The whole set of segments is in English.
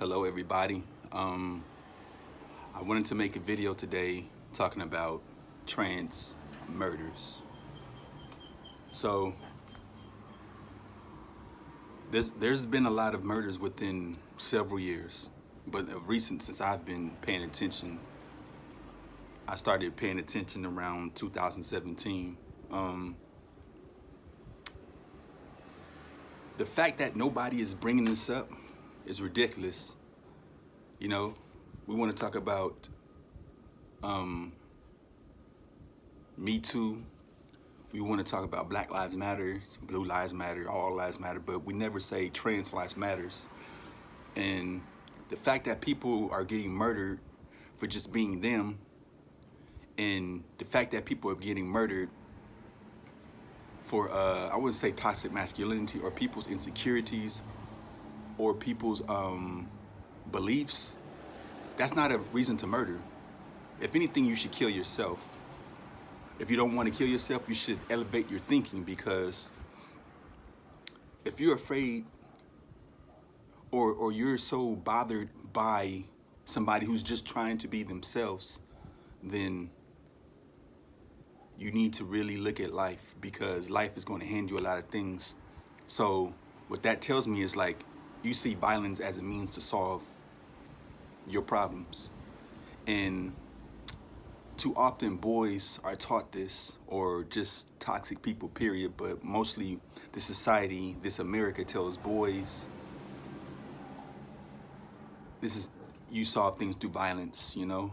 Hello everybody. I wanted to make a video today talking about trans murders. So there's been a lot of murders within several years, but of recent, since I've been paying attention, I started paying attention around 2017. The fact that nobody is bringing this up is ridiculous. You know, we want to talk about Me Too. We want to talk about Black Lives Matter, Blue Lives Matter, All Lives Matter, but we never say Trans Lives Matters. And the fact that people are getting murdered for just being them, and the fact that people are getting murdered for, I wouldn't say toxic masculinity, or people's insecurities, or people's beliefs, that's not a reason to murder. If anything, you should kill yourself. If you don't want to kill yourself, you should elevate your thinking, because if you're afraid or you're so bothered by somebody who's just trying to be themselves, then you need to really look at life, because life is going to hand you a lot of things. So what that tells me is, like, you see violence as a means to solve your problems. And too often boys are taught this, or just toxic people, period, but mostly the society, this America, tells boys this is, you solve things through violence, you know?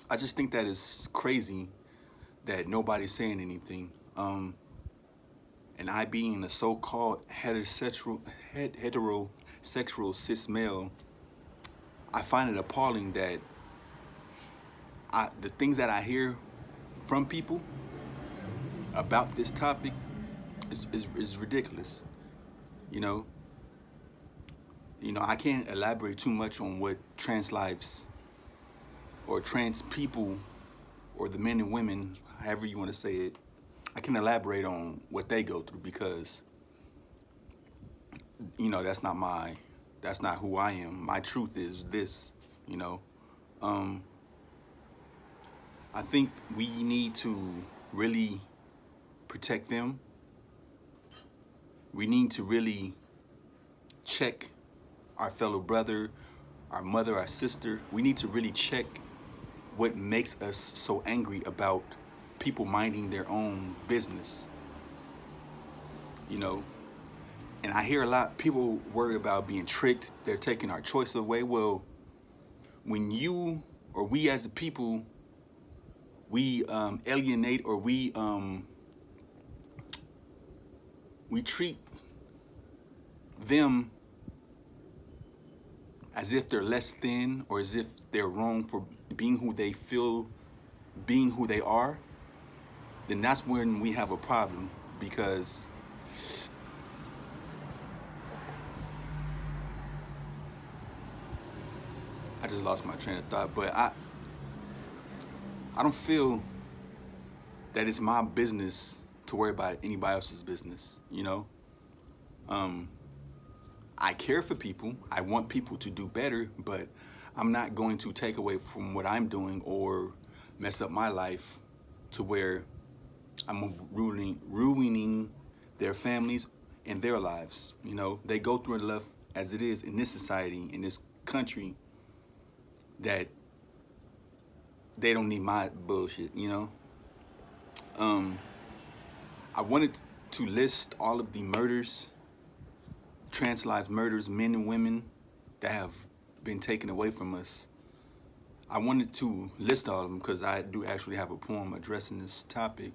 I just think that is crazy that nobody's saying anything. And I, being a so-called heterosexual cis male, I find it appalling that the things that I hear from people about this topic is ridiculous. You know, I can't elaborate too much on what trans lives or trans people, or the men and women, however you want to say it, I can elaborate on what they go through, because, that's not who I am. My truth is this, you know. I think we need to really protect them. We need to really check our fellow brother, our mother, our sister. We need to really check what makes us so angry about people minding their own business, And I hear a lot of people worry about being tricked. They're taking our choice away. Well, when you or we as a people, we alienate, or we treat them as if they're less than, or as if they're wrong for being who they feel, being who they are, then that's when we have a problem. Because I just lost my train of thought, but I don't feel that it's my business to worry about anybody else's business, I care for people. I want people to do better, but I'm not going to take away from what I'm doing or mess up my life to where I'm ruining their families and their lives. They go through enough as it is in this society, in this country, that they don't need my bullshit, I wanted to list all of the murders, trans lives murders, men and women, that have been taken away from us. I wanted to list all of them because I do actually have a poem addressing this topic.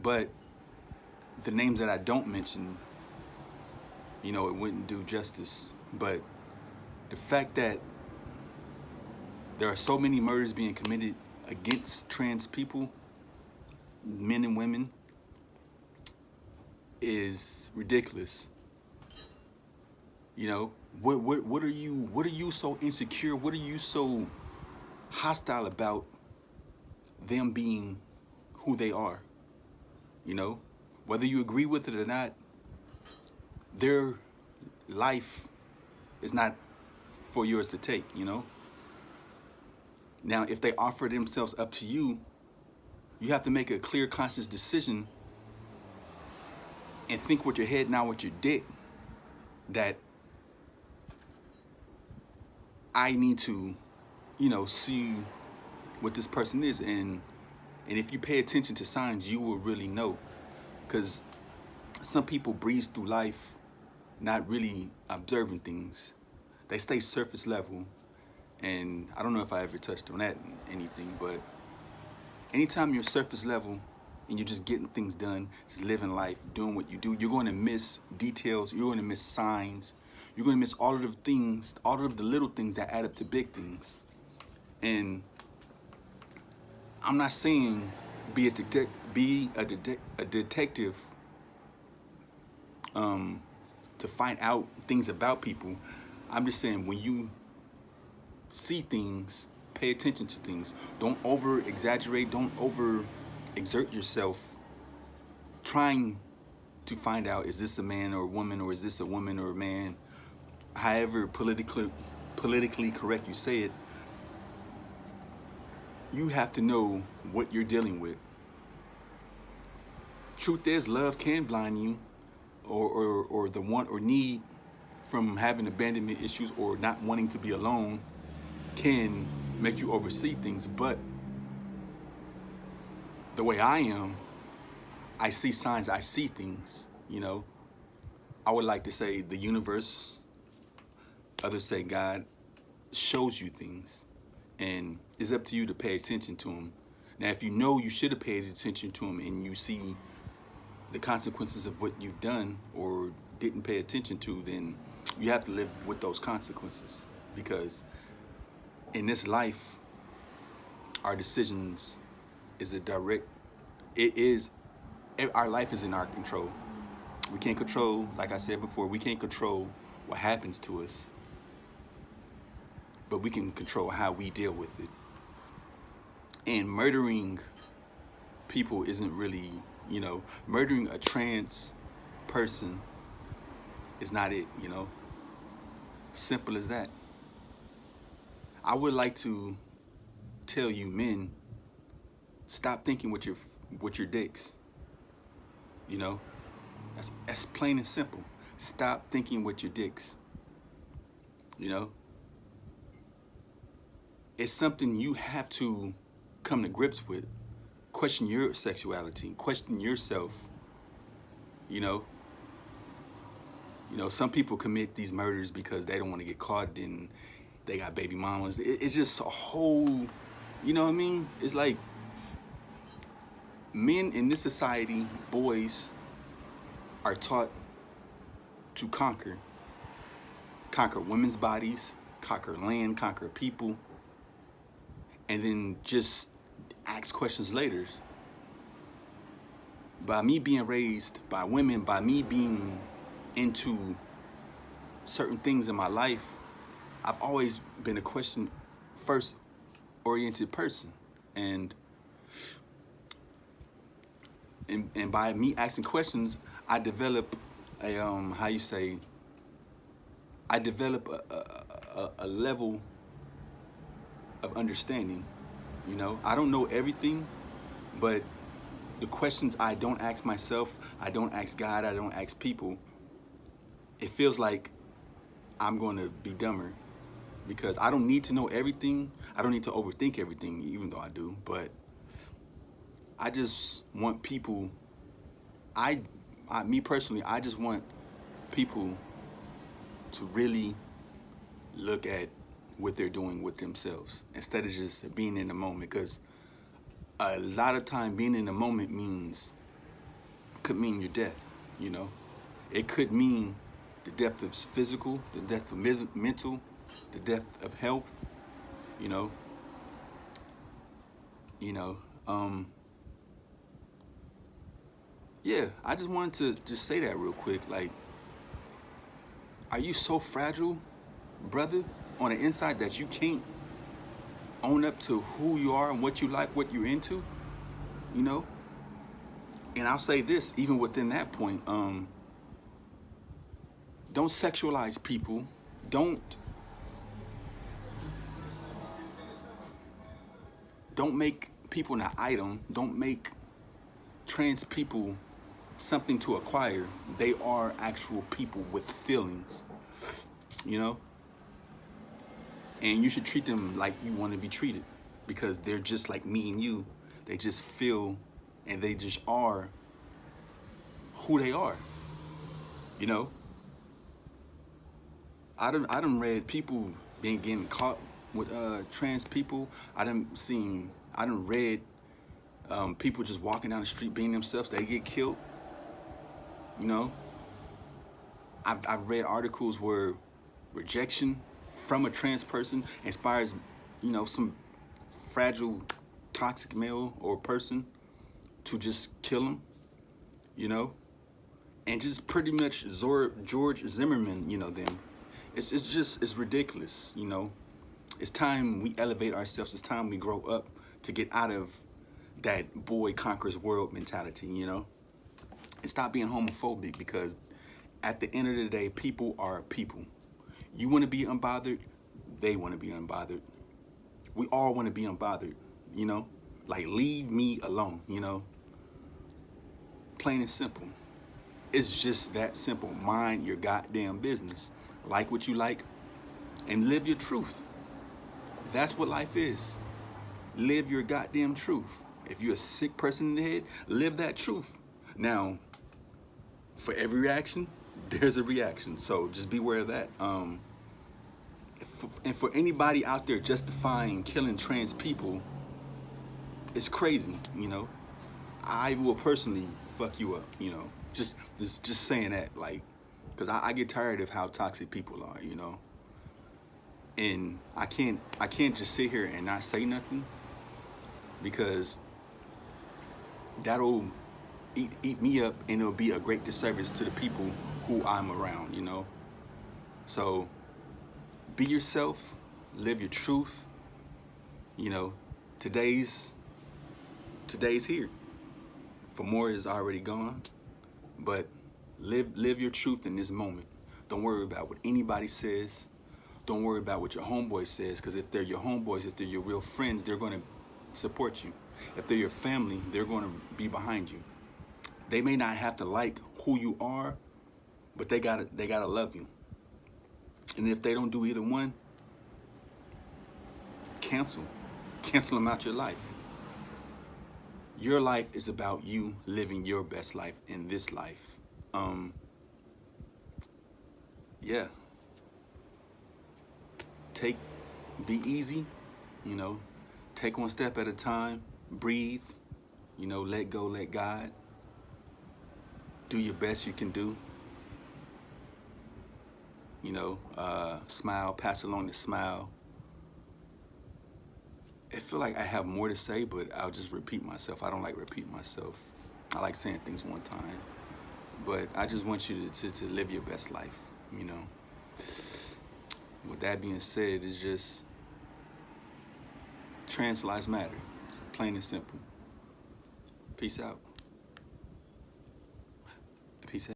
But the names that I don't mention, it wouldn't do justice. But the fact that there are so many murders being committed against trans people, men and women, is ridiculous. What are you so insecure? What are you so hostile about them being who they are? Whether you agree with it or not, their life It's not for yours to take, you know? Now, if they offer themselves up to you, you have to make a clear, conscious decision and think with your head, not with your dick, that I need to, see what this person is. And if you pay attention to signs, you will really know. Because some people breeze through life not really observing things. They stay surface level. And I don't know if I ever touched on that in anything, but anytime you're surface level and you're just getting things done, just living life, doing what you do, you're going to miss details, you're going to miss signs, you're going to miss all of the things, all of the little things that add up to big things. And I'm not saying be a detective to find out things about people. I'm just saying when you see things, pay attention to things. Don't over exaggerate, don't over exert yourself trying to find out, is this a man or a woman, or is this a woman or a man? However politically correct you say it, you have to know what you're dealing with. Truth is, love can blind you, or the want or need from having abandonment issues or not wanting to be alone can make you oversee things. But the way I am, I see signs, I see things, I would like to say the universe, others say God, shows you things. And it's up to you to pay attention to them. Now, if you know you should have paid attention to them and you see the consequences of what you've done or didn't pay attention to, then you have to live with those consequences. Because in this life, our decisions our life is in our control. We can't control, like I said before, we can't control what happens to us, but we can control how we deal with it. And murdering people isn't really, murdering a trans person is not it, Simple as that. I would like to tell you men, stop thinking with your dicks. That's plain and simple. Stop thinking with your dicks. It's something you have to come to grips with. Question your sexuality. Question yourself. Some people commit these murders because they don't want to get caught. Then they got baby mamas. It's just a whole, you know what I mean? It's like men in this society, boys, are taught to conquer women's bodies, conquer land, conquer people, and then just ask questions later. By me being raised by women, by me being into certain things in my life, I've always been a question first oriented person. And by me asking questions, I develop a level of understanding. I don't know everything, but the questions I don't ask myself, I don't ask God, I don't ask people, it feels like I'm going to be dumber, because I don't need to know everything. I don't need to overthink everything, even though I do. But I just want people, me personally, I just want people to really look at what they're doing with themselves instead of just being in the moment. Because a lot of time being in the moment could mean your death, It could mean the death of physical, the death of mental, the death of health, Yeah, I just wanted to just say that real quick. Like, are you so fragile, brother, on the inside that you can't own up to who you are and what you like, what you're into, And I'll say this, even within that point, don't sexualize people. don't don't make people an item. Don't make trans people something to acquire. They are actual people with feelings, you know? And you should treat them like you want to be treated, because they're just like me and you. They just feel and they just are who they are, you know? I done read people being getting caught with trans people. I done read people just walking down the street being themselves. They get killed, you know? I've read articles where rejection from a trans person inspires, you know, some fragile, toxic male or person to just kill him, you know? And just pretty much George Zimmerman, you know, them. It's ridiculous, you know? It's time we elevate ourselves. It's time we grow up to get out of that boy conquers world mentality, you know? And stop being homophobic, because at the end of the day, people are people. You want to be unbothered, they want to be unbothered. We all want to be unbothered, you know? Like, leave me alone, you know? Plain and simple. It's just that simple. Mind your goddamn business. Like what you like and live your truth. That's what life is. Live your goddamn truth. If you're a sick person in the head, live that truth. Now, for every reaction, there's a reaction. So just beware of that. And for anybody out there justifying killing trans people, it's crazy, you know? I will personally fuck you up, you know? Just saying that, like, because I get tired of how toxic people are, you know? And I can't just sit here and not say nothing, because that'll eat me up, and it'll be a great disservice to the people who I'm around, you know? So be yourself, live your truth. You know, today's here. For more is already gone, but live your truth in this moment. Don't worry about what anybody says. Don't worry about what your homeboy says, because if they're your homeboys, if they're your real friends, they're going to support you. If they're your family, they're going to be behind you. They may not have to like who you are, but they gotta love you. And if they don't do either one, cancel them out your life. Your life is about you living your best life in this life. Yeah. Be easy, you know, take one step at a time, breathe, you know, let go, let God. Do your best you can do. You know, smile, pass along the smile. I feel like I have more to say, but I'll just repeat myself. I don't like repeating myself. I like saying things one time. But I just want you to live your best life, you know. With that being said, it's just trans lives matter. It's plain and simple. Peace out.